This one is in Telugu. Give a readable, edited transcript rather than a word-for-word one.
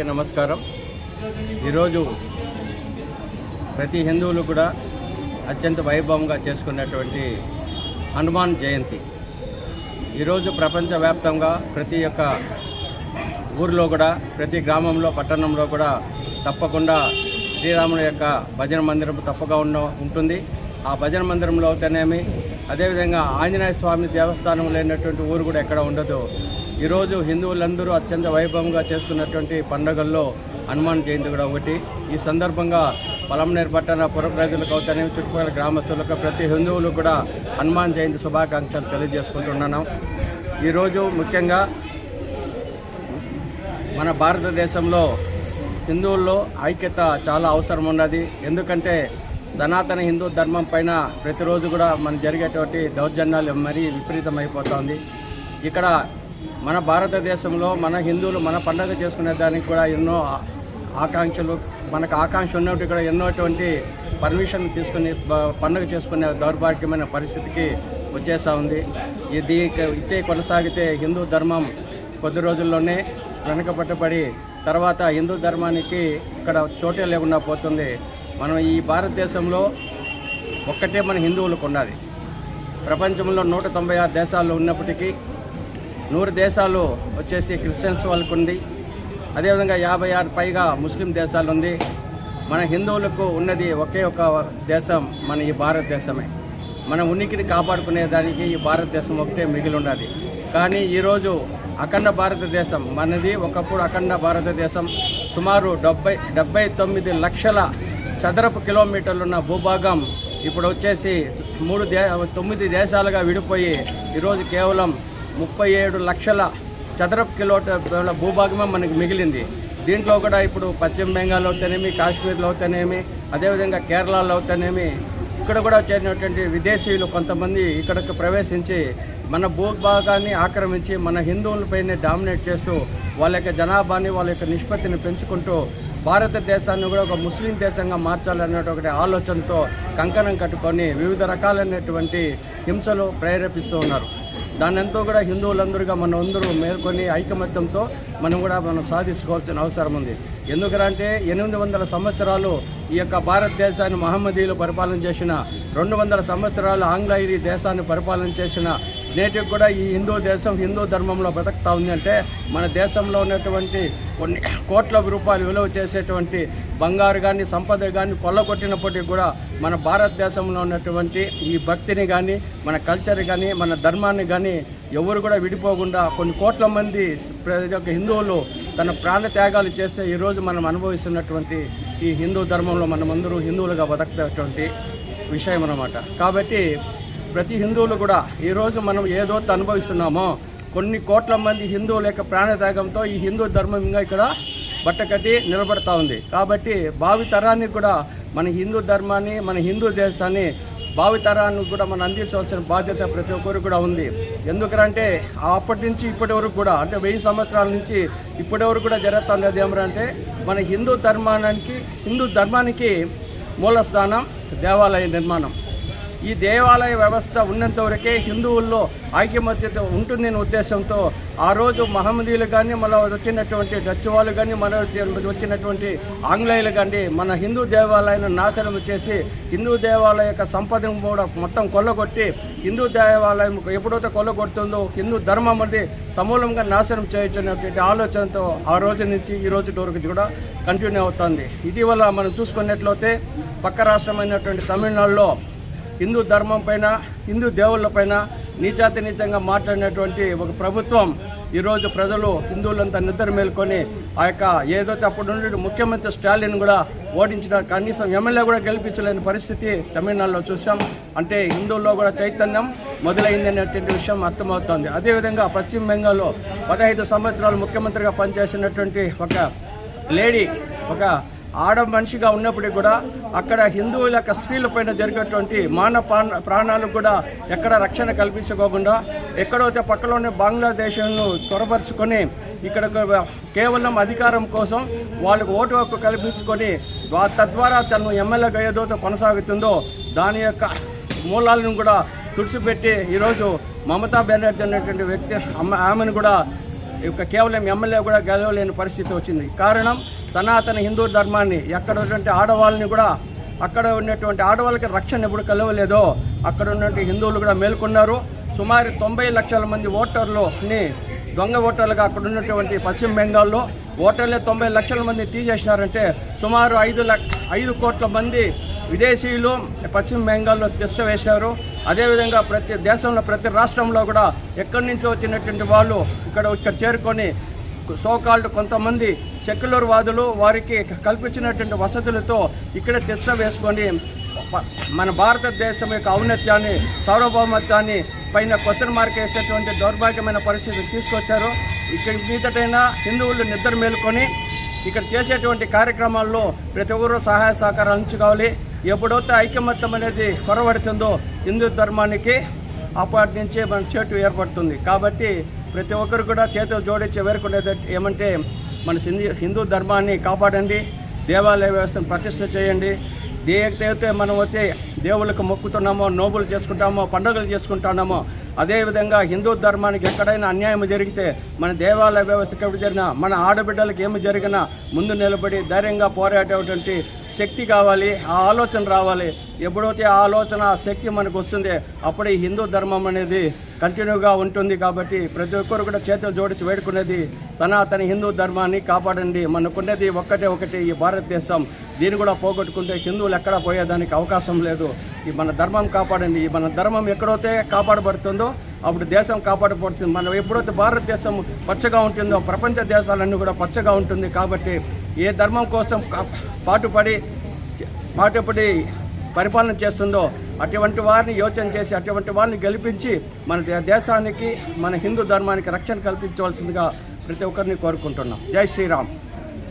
నమస్కారం. ఈరోజు ప్రతి హిందువులు కూడా అత్యంత వైభవంగా చేసుకున్నటువంటి హనుమాన్ జయంతి. ఈరోజు ప్రపంచవ్యాప్తంగా ప్రతి ఒక్క ఊరిలో కూడా, ప్రతి గ్రామంలో, పట్టణంలో కూడా తప్పకుండా శ్రీరాముని యొక్క భజన మందిరం తప్పగా ఉంటుంది. ఆ భజన మందిరంలో అవుతానేమి, అదేవిధంగా ఆంజనేయ స్వామి దేవస్థానం లేనటువంటి ఊరు కూడా ఎక్కడ ఉండదు. ఈరోజు హిందువులందరూ అత్యంత వైభవంగా చేసుకున్నటువంటి పండుగల్లో హనుమాన్ జయంతి కూడా ఒకటి. ఈ సందర్భంగా పలమనేరు పట్టణ పుర ప్రజలకు అవుతానే, చుట్టుపక్కల గ్రామస్తులకు, ప్రతి హిందువులు కూడా హనుమాన్ జయంతి శుభాకాంక్షలు తెలియజేసుకుంటున్నాను. ఈరోజు ముఖ్యంగా మన భారతదేశంలో హిందువుల్లో ఐక్యత చాలా అవసరం ఉన్నది. ఎందుకంటే సనాతన హిందూ ధర్మం పైన ప్రతిరోజు కూడా మన జరిగేటువంటి దౌర్జన్యాలు మరీ విపరీతమైపోతుంది. ఇక్కడ మన భారతదేశంలో మన హిందువులు మన పండుగ చేసుకునే దానికి కూడా ఎన్నో ఆకాంక్షలు, మనకు ఆకాంక్ష ఉన్నట్టు కూడా ఎన్నోటువంటి పర్మిషన్ తీసుకుని పండుగ చేసుకునే దౌర్భాగ్యమైన పరిస్థితికి వచ్చేస్తూ ఉంది. ఇది ఇదే కొనసాగితే హిందూ ధర్మం కొద్ది రోజుల్లోనే వెనకబట్టబడి తర్వాత హిందూ ధర్మానికి ఇక్కడ చోటే లేకుండా పోతుంది. మనం ఈ భారతదేశంలో ఒక్కటే మన హిందువులకు ఉన్నది. ప్రపంచంలో 196 దేశాలు ఉన్నప్పటికీ 100 దేశాలు వచ్చేసి క్రిస్టియన్స్ వాళ్ళకు ఉంది. అదేవిధంగా 56 పైగా ముస్లిం దేశాలు ఉంది. మన హిందువులకు ఉన్నది ఒకే ఒక దేశం, మన ఈ భారతదేశమే. మన ఉనికిని కాపాడుకునే దానికి ఈ భారతదేశం ఒకటే మిగిలి ఉన్నది. కానీ ఈరోజు అఖండ భారతదేశం మనది. ఒకప్పుడు అఖండ భారతదేశం సుమారు 79 లక్షల చదరపు కిలోమీటర్లున్న భూభాగం ఇప్పుడు వచ్చేసి 9 దేశాలుగా విడిపోయి ఈరోజు కేవలం 37 లక్షల చదరపు కిలోమీటర్ల భూభాగమే మనకి మిగిలింది. దీంట్లో కూడా ఇప్పుడు పశ్చిమ బెంగాల్ అవుతానేమి, కాశ్మీర్లో అవుతానేమి, అదేవిధంగా కేరళలో అవుతానేమి, ఇక్కడ కూడా చేరినటువంటి విదేశీయులు కొంతమంది ఇక్కడికి ప్రవేశించి మన భూభాగాన్ని ఆక్రమించి మన హిందువులపైనే డామినేట్ చేస్తూ వాళ్ళ యొక్క జనాభాని, వాళ్ళ యొక్క నిష్పత్తిని పెంచుకుంటూ భారతదేశాన్ని కూడా ఒక ముస్లిం దేశంగా మార్చాలనేటువంటి ఆలోచనతో కంకణం కట్టుకొని వివిధ రకాలైనటువంటి హింసలు ప్రేరేపిస్తూ ఉన్నారు. దాన్ని ఎంతో కూడా హిందువులందరూగా మనం అందరూ మేల్కొని ఐకమత్యంతో మనం సాధించుకోవాల్సిన అవసరం ఉంది. ఎందుకంటే 800 సంవత్సరాలు ఈ యొక్క భారతదేశాన్ని మహమ్మదీయులు పరిపాలన చేసిన, 200 సంవత్సరాలు ఆంగ్లేయులు దేశాన్ని పరిపాలన చేసిన, నేటికి కూడా ఈ హిందూ దేశం హిందూ ధర్మంలో బ్రతుకుతా ఉంది. అంటే మన దేశంలో ఉన్నటువంటి కొన్ని కోట్ల రూపాయలు విలువ చేసేటువంటి బంగారు కానీ సంపద కానీ కొల్లగొట్టినప్పటికీ కూడా మన భారతదేశంలో ఉన్నటువంటి ఈ భక్తిని కానీ, మన కల్చర్ కానీ, మన ధర్మాన్ని కానీ ఎవరు కూడా విడిపోకుండా కొన్ని కోట్ల మంది హిందువులు తన ప్రాణ త్యాగాలు చేస్తే ఈరోజు మనం అనుభవిస్తున్నటువంటి ఈ హిందూ ధర్మంలో మనమందరూ హిందువులుగా బతకటువంటి విషయం అన్నమాట. కాబట్టి ప్రతి హిందువులు కూడా ఈరోజు మనం ఏదో అనుభవిస్తున్నామో కొన్ని కోట్ల మంది హిందువుల యొక్క ప్రాణత్యాగంతో ఈ హిందూ ధర్మం ఇంకా ఇక్కడ బట్టకట్టి నిలబడతా ఉంది. కాబట్టి భావితరానికి కూడా మన హిందూ ధర్మాన్ని, మన హిందూ దేశాన్ని భావితరానికి కూడా మనం అందించవలసిన బాధ్యత ప్రతి ఒక్కరు కూడా ఉంది. ఎందుకంటే అప్పటి నుంచి ఇప్పటి వరకు కూడా, అంటే 1000 సంవత్సరాల నుంచి ఇప్పటి వరకు కూడా జరుగుతున్నది ఏమంటే మన హిందూ ధర్మానికి మూలస్థానం దేవాలయ నిర్మాణం. ఈ దేవాలయ వ్యవస్థ ఉన్నంత వరకే హిందువుల్లో ఐకమత్యత ఉంటుందనే ఉద్దేశంతో ఆ రోజు మహమ్మదీయులు కానీ, మన వచ్చినటువంటి డచ్ వాళ్ళు కానీ, మన వచ్చినటువంటి ఆంగ్లేయులు కానీ మన హిందూ దేవాలయాన్ని నాశనం చేసి హిందూ దేవాలయ యొక్క సంపదను కూడా మొత్తం కొల్లగొట్టి హిందూ దేవాలయం ఎప్పుడైతే కొల్లగొడుతుందో హిందూ ధర్మం అనేది సమూలంగా నాశనం చేయొచ్చినటువంటి ఆలోచనతో ఆ రోజు నుంచి ఈ రోజు వరకు కూడా కంటిన్యూ అవుతుంది. ఇటీవల మనం చూసుకున్నట్లయితే పక్క రాష్ట్రమైనటువంటి తమిళనాడులో హిందూ ధర్మం పైన, హిందూ దేవుళ్ళపైన నీచంగా మాట్లాడినటువంటి ఒక ప్రభుత్వం ఈరోజు ప్రజలు హిందువులంతా నిద్ర మేల్కొని ఆ యొక్క ఏదైతే అప్పుడు నుండి ముఖ్యమంత్రి స్టాలిన్ కూడా ఓడించిన, కనీసం ఎమ్మెల్యే కూడా గెలిపించలేని పరిస్థితి తమిళనాడులో చూసాం. అంటే హిందువుల్లో కూడా చైతన్యం మొదలైంది అనేటువంటి విషయం అర్థమవుతుంది. అదేవిధంగా పశ్చిమ బెంగాల్లో 15 సంవత్సరాలు ముఖ్యమంత్రిగా పనిచేసినటువంటి ఒక లేడీ, ఒక ఆడ మనిషిగా ఉన్నప్పటికీ కూడా అక్కడ హిందువుల యొక్క స్త్రీలపైన జరిగేటువంటి ప్రాణాలకు కూడా ఎక్కడ రక్షణ కల్పించుకోకుండా ఎక్కడైతే పక్కలోనే బంగ్లాదేశ్ను చొరబరుచుకొని ఇక్కడ కేవలం అధికారం కోసం వాళ్ళకు ఓటు హక్కు కల్పించుకొని తద్వారా తను ఎమ్మెల్యేగా ఏదైతే కొనసాగుతుందో దాని యొక్క మూలాలను కూడా తుడిచిపెట్టి ఈరోజు మమతా బెనర్జీ అనేటువంటి వ్యక్తి ఆమెను కూడా కేవలం ఎమ్మెల్యే కూడా గెలవలేని పరిస్థితి వచ్చింది. కారణం సనాతన హిందూ ధర్మాన్ని ఎక్కడ ఉన్నటువంటి ఆడవాళ్ళని కూడా, అక్కడ ఉన్నటువంటి ఆడవాళ్ళకి రక్షణ ఎప్పుడు కలవలేదో అక్కడ ఉన్నటువంటి హిందువులు కూడా మేల్కొన్నారు. సుమారు 90 లక్షల మంది ఓటర్లని దొంగ ఓటర్లుగా అక్కడ ఉన్నటువంటి పశ్చిమ బెంగాల్లో ఓటర్లే 90 లక్షల మంది తీసేసినారంటే సుమారు 5 కోట్ల మంది విదేశీయులు పశ్చిమ బెంగాల్లో వేశారు. అదేవిధంగా ప్రతి దేశంలో ప్రతి రాష్ట్రంలో కూడా ఎక్కడి నుంచో వచ్చినటువంటి వాళ్ళు ఇక్కడ చేరుకొని సోకాల్డ్ కొంతమంది సెక్యులర్ వాదులు వారికి కల్పించినటువంటి వసతులతో ఇక్కడే వేసుకొని మన భారతదేశం యొక్క ఔన్నత్యాన్ని, సార్వభౌమత్వాన్ని పైన క్వశ్చన్ మార్క్ వేసేటువంటి దౌర్భాగ్యమైన పరిస్థితిని తీసుకొచ్చారు. ఇక్కడ మీదటైనా హిందువులు నిద్ర మేలుకొని ఇక్కడ చేసేటువంటి కార్యక్రమాల్లో ప్రతి ఒక్కరూ సహాయ సహకారాలు అందించుకోవాలి. ఎప్పుడైతే ఐకమత్యం అనేది కొరవడుతుందో హిందూ ధర్మానికి అప్పటి నుంచే మన చేటు ఏర్పడుతుంది. కాబట్టి ప్రతి ఒక్కరు కూడా చేతులు జోడించి వేరుకునేది ఏమంటే మన హిందూ ధర్మాన్ని కాపాడండి, దేవాలయ వ్యవస్థను ప్రతిష్ఠ చేయండి. ఏదైతే మనం అయితే దేవుళ్ళకు మొక్కుతున్నామో, నోబులు చేసుకుంటామో, పండుగలు చేసుకుంటున్నామో, అదేవిధంగా హిందూ ధర్మానికి ఎక్కడైనా అన్యాయం జరిగితే మన దేవాలయ వ్యవస్థకి ఎప్పుడు జరిగినా, మన ఆడబిడ్డలకు ఏమి జరిగినా ముందు నిలబడి ధైర్యంగా పోరాడేటువంటి శక్తి కావాలి, ఆ ఆలోచన రావాలి. ఎప్పుడైతే ఆ ఆలోచన, ఆ శక్తి మనకు వస్తుందో అప్పుడు ఈ హిందూ ధర్మం అనేది కంటిన్యూగా ఉంటుంది. కాబట్టి ప్రతి ఒక్కరు కూడా చేతులు జోడించి వేడుకునేది సనాతన హిందూ ధర్మాన్ని కాపాడండి. మనకున్నది ఒకటి ఈ భారతదేశం. దీన్ని కూడా పోగొట్టుకుంటే హిందువులు ఎక్కడా పోయేదానికి అవకాశం లేదు. ఈ మన ధర్మం కాపాడండి. ఈ మన ధర్మం ఎక్కడైతే కాపాడబడుతుందో అప్పుడు దేశం కాపాడబడుతుంది. మనం ఎప్పుడైతే భారతదేశం పచ్చగా ఉంటుందో ప్రపంచ దేశాలన్నీ కూడా పచ్చగా ఉంటుంది. కాబట్టి ఏ ధర్మం కోసం పాటుపడి పరిపాలన చేస్తుందో అటువంటి వారిని యోచన చేసి అటువంటి వారిని గెలిపించి మన దేశానికి, మన హిందూ ధర్మానికి రక్షణ కల్పించవలసిందిగా ప్రతి ఒక్కరిని కోరుకుంటున్నాం. జై శ్రీరామ్.